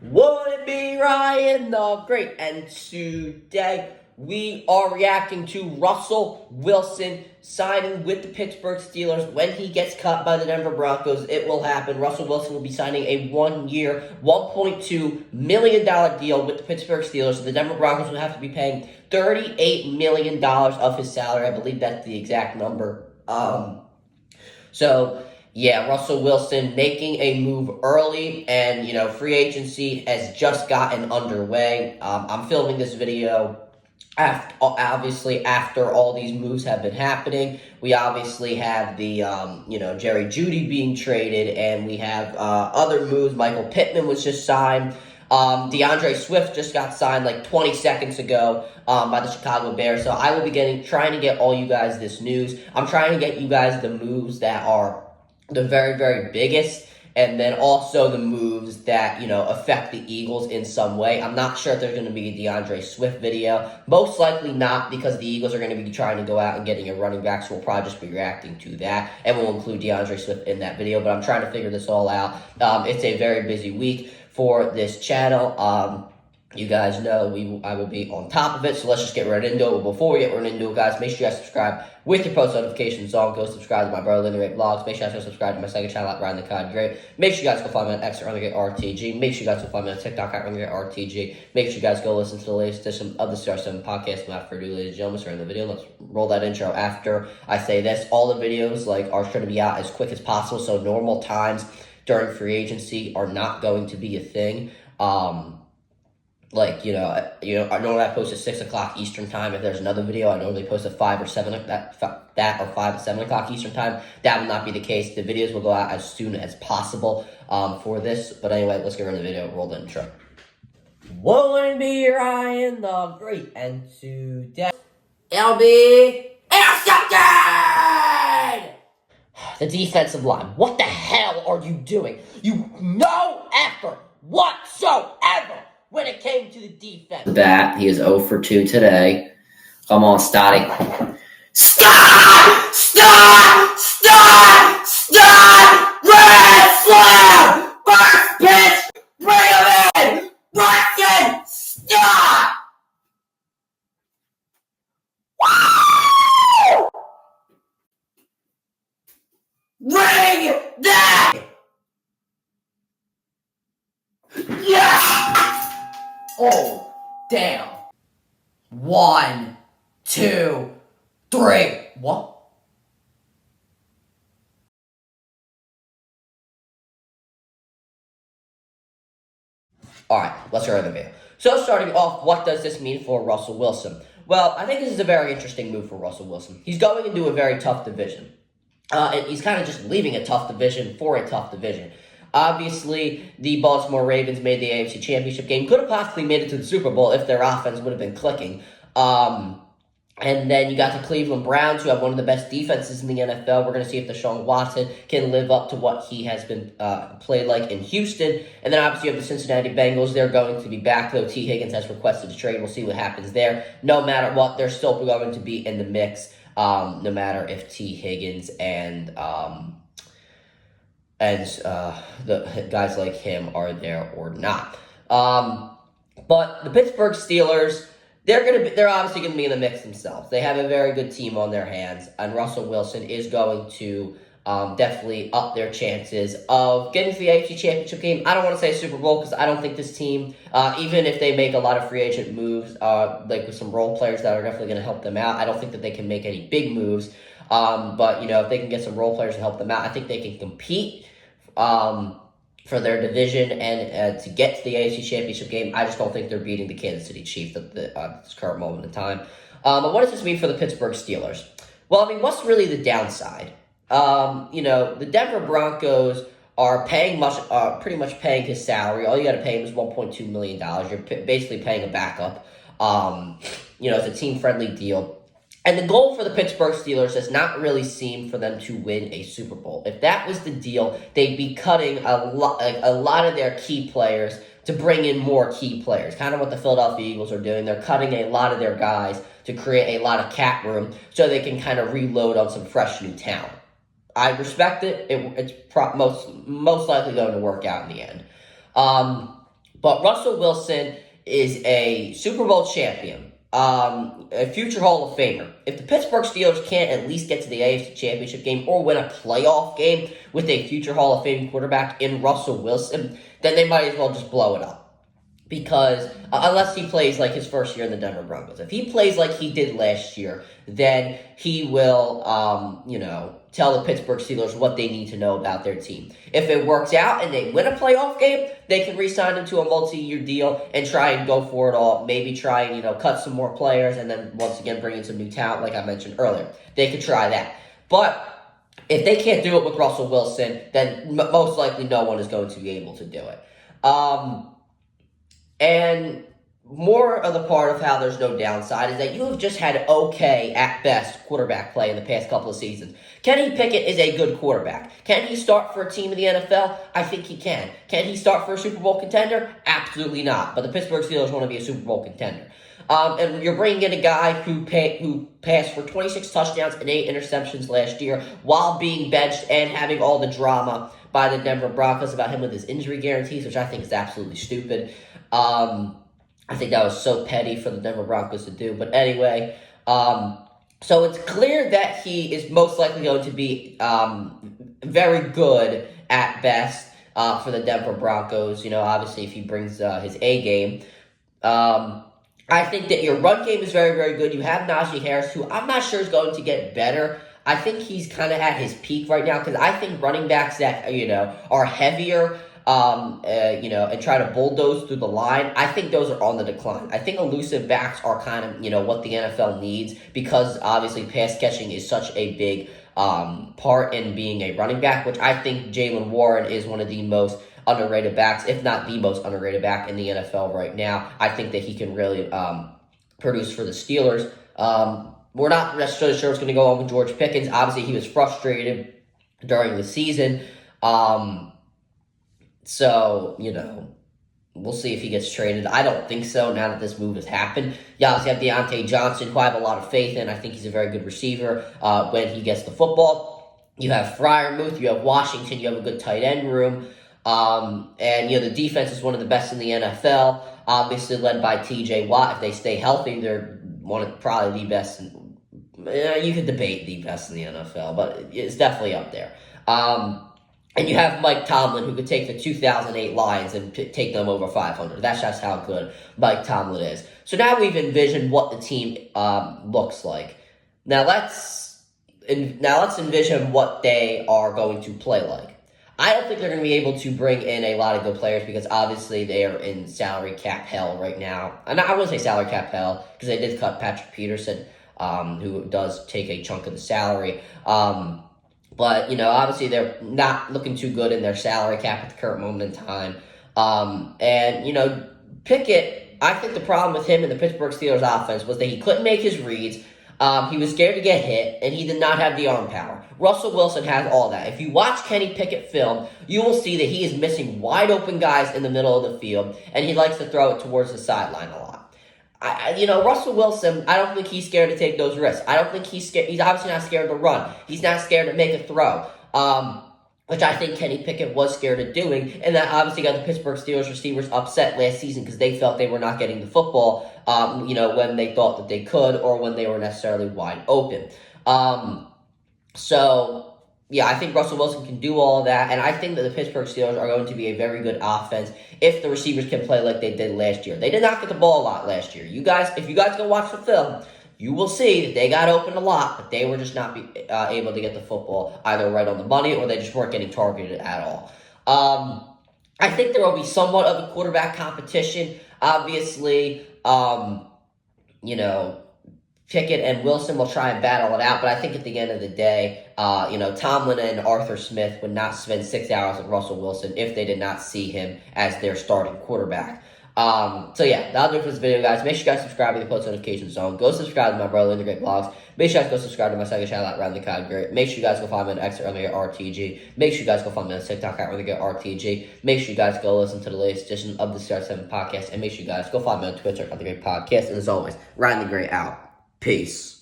Would it be Ryan the Great? And today we are reacting to Russell Wilson signing with the Pittsburgh Steelers. When he gets cut by the Denver Broncos, it will happen. Russell Wilson will be signing a 1-year, $1.2 million deal with the Pittsburgh Steelers. So the Denver Broncos will have to be paying $38 million of his salary. I believe that's the exact number. Yeah, Russell Wilson making a move early, and, free agency has just gotten underway. I'm filming this video after all these moves have been happening. We obviously have the, Jerry Jeudy being traded, and we have other moves. Michael Pittman was just signed. DeAndre Swift just got signed like 20 seconds ago by the Chicago Bears. So I will be trying to get all you guys this news. I'm trying to get you guys the moves that are the very, very biggest, and then also the moves that, affect the Eagles in some way. I'm not sure if there's going to be a DeAndre Swift video. Most likely not, because the Eagles are going to be trying to go out and getting a running back, so we'll probably just be reacting to that, and we'll include DeAndre Swift in that video, but I'm trying to figure this all out. It's a very busy week for this channel. You guys know I will be on top of it, so let's just get right into it. But before we get right into it, guys, make sure you guys subscribe with your post notifications on. Go subscribe to my brother Lindy Ray Vlogs. Make sure you guys go subscribe to my second channel at Ryan the Cod Great. Make sure you guys go follow me on X at Renegade RTG. Make sure you guys go follow me on TikTok at Renegade RTG. Make sure you guys go listen to the latest edition of the CR7 podcast. Without further ado, ladies and gentlemen, we're in the video. Let's roll that intro after I say this. All the videos are trying to be out as quick as possible, so normal times during free agency are not going to be a thing. I normally post at 6 o'clock Eastern time. If there's another video, I normally post at 5 or 7 or 5 to 7 o'clock Eastern time. That will not be the case. The videos will go out as soon as possible for this. But anyway, let's get right into the video. Roll the intro. Won't it be Ryan the Great? And today it'll be intercepted! The defensive line. What the hell are you doing? No effort whatsoever when it came to the defense. That he is 0 for 2 today. Come on, Stotty. Stop! Stop! Stop! Stop! Red slam! First pitch! Bring him in! Braxton! Stop! Woo! Bring that! Yeah! Oh, damn. 1, 2, 3. What? Alright, let's go over the video. So starting off, what does this mean for Russell Wilson? Well, I think this is a very interesting move for Russell Wilson. He's going into a very tough division. And he's kind of just leaving a tough division for a tough division. Obviously, the Baltimore Ravens made the AFC Championship game. Could have possibly made it to the Super Bowl if their offense would have been clicking. And then you got the Cleveland Browns, who have one of the best defenses in the NFL. We're going to see if Deshaun Watson can live up to what he has been played like in Houston. And then obviously you have the Cincinnati Bengals. They're going to be back, though T. Higgins has requested a trade. We'll see what happens there. No matter what, they're still going to be in the mix, no matter if T. Higgins and the guys like him are there or not. But the Pittsburgh Steelers, they're obviously gonna be in the mix themselves. They have a very good team on their hands, and Russell Wilson is going to definitely up their chances of getting to the AFC Championship game. I don't want to say Super Bowl, because I don't think this team, even if they make a lot of free agent moves, with some role players that are definitely going to help them out, I don't think that they can make any big moves. But if they can get some role players to help them out, I think they can compete for their division and to get to the AFC Championship game. I just don't think they're beating the Kansas City Chiefs at this current moment in time. But what does this mean for the Pittsburgh Steelers? Well, what's really the downside? The Denver Broncos are pretty much paying his salary. All you got to pay him is $1.2 million. You're basically paying a backup. It's a team-friendly deal. And the goal for the Pittsburgh Steelers does not really seem for them to win a Super Bowl. If that was the deal, they'd be cutting a lot of their key players to bring in more key players. Kind of what the Philadelphia Eagles are doing. They're cutting a lot of their guys to create a lot of cap room so they can kind of reload on some fresh new talent. I respect it. It's most likely going to work out in the end. But Russell Wilson is a Super Bowl champion, a future Hall of Famer. If the Pittsburgh Steelers can't at least get to the AFC Championship game or win a playoff game with a future Hall of Fame quarterback in Russell Wilson, then they might as well just blow it up. Because unless he plays like his first year in the Denver Broncos. If he plays like he did last year, then he will, tell the Pittsburgh Steelers what they need to know about their team. If it works out and they win a playoff game, they can re-sign him to a multi-year deal and try and go for it all. Maybe try and, cut some more players and then once again bring in some new talent like I mentioned earlier. They could try that. But if they can't do it with Russell Wilson, then most likely no one is going to be able to do it. And more of the part of how there's no downside is that you have just had okay, at best, quarterback play in the past couple of seasons. Kenny Pickett is a good quarterback. Can he start for a team in the NFL? I think he can. Can he start for a Super Bowl contender? Absolutely not. But the Pittsburgh Steelers want to be a Super Bowl contender. And you're bringing in a guy who passed for 26 touchdowns and 8 interceptions last year while being benched and having all the drama by the Denver Broncos about him with his injury guarantees, which I think is absolutely stupid. I think that was so petty for the Denver Broncos to do. But anyway, so it's clear that he is most likely going to be very good at best for the Denver Broncos. Obviously if he brings his A game. I think that your run game is very, very good. You have Najee Harris, who I'm not sure is going to get better. I think he's kind of at his peak right now because I think running backs that, are heavier, and try to bulldoze through the line, I think those are on the decline. I think elusive backs are kind of, what the NFL needs because obviously pass catching is such a big part in being a running back, which I think Jaylen Warren is one of the most underrated backs, if not the most underrated back in the NFL right now. I think that he can really produce for the Steelers. We're not necessarily sure what's going to go on with George Pickens. Obviously, he was frustrated during the season. So, we'll see if he gets traded. I don't think so now that this move has happened. You obviously have Deontay Johnson, who I have a lot of faith in. I think he's a very good receiver when he gets the football. You have Freiermuth, you have Washington, you have a good tight end room. And, the defense is one of the best in the NFL, obviously led by T.J. Watt. If they stay healthy, they're probably the best. You could debate the best in the NFL, but it's definitely up there. And you have Mike Tomlin, who could take the 2008 Lions and take them over 500. That's just how good Mike Tomlin is. So now we've envisioned what the team looks like. Now let's envision what they are going to play like. I don't think they're going to be able to bring in a lot of good players because obviously they are in salary cap hell right now. And I wouldn't say salary cap hell because they did cut Patrick Peterson, who does take a chunk of the salary. But, obviously they're not looking too good in their salary cap at the current moment in time. Pickett, I think the problem with him in the Pittsburgh Steelers offense was that he couldn't make his reads. He was scared to get hit, and he did not have the arm power. Russell Wilson has all that. If you watch Kenny Pickett film, you will see that he is missing wide open guys in the middle of the field, and he likes to throw it towards the sideline a lot. Russell Wilson, I don't think he's scared to take those risks. I don't think he's scared. He's obviously not scared to run. He's not scared to make a throw, which I think Kenny Pickett was scared of doing, and that obviously got the Pittsburgh Steelers receivers upset last season because they felt they were not getting the football, when they thought that they could or when they were necessarily wide open. I think Russell Wilson can do all of that, and I think that the Pittsburgh Steelers are going to be a very good offense if the receivers can play like they did last year. They did not get the ball a lot last year. If you guys go watch the film, you will see that they got open a lot, but they were just not able to get the football either right on the money or they just weren't getting targeted at all. I think there will be somewhat of a quarterback competition. Obviously, Pickett and Wilson will try and battle it out, but I think at the end of the day, Tomlin and Arthur Smith would not spend 6 hours with Russell Wilson if they did not see him as their starting quarterback. That'll do it for this video, guys. Make sure you guys subscribe to the post notification zone. Go subscribe to my brother in the Great Blogs. Make sure you guys go subscribe to my second channel at Round the Cod Great. Make sure you guys go follow me on X at RTG. Make sure you guys go follow me on TikTok at RTG. Make sure you guys go listen to the latest edition of the CR7 podcast, and make sure you guys go follow me on Twitter at The Great Podcast. And as always, Round the Great out. Peace.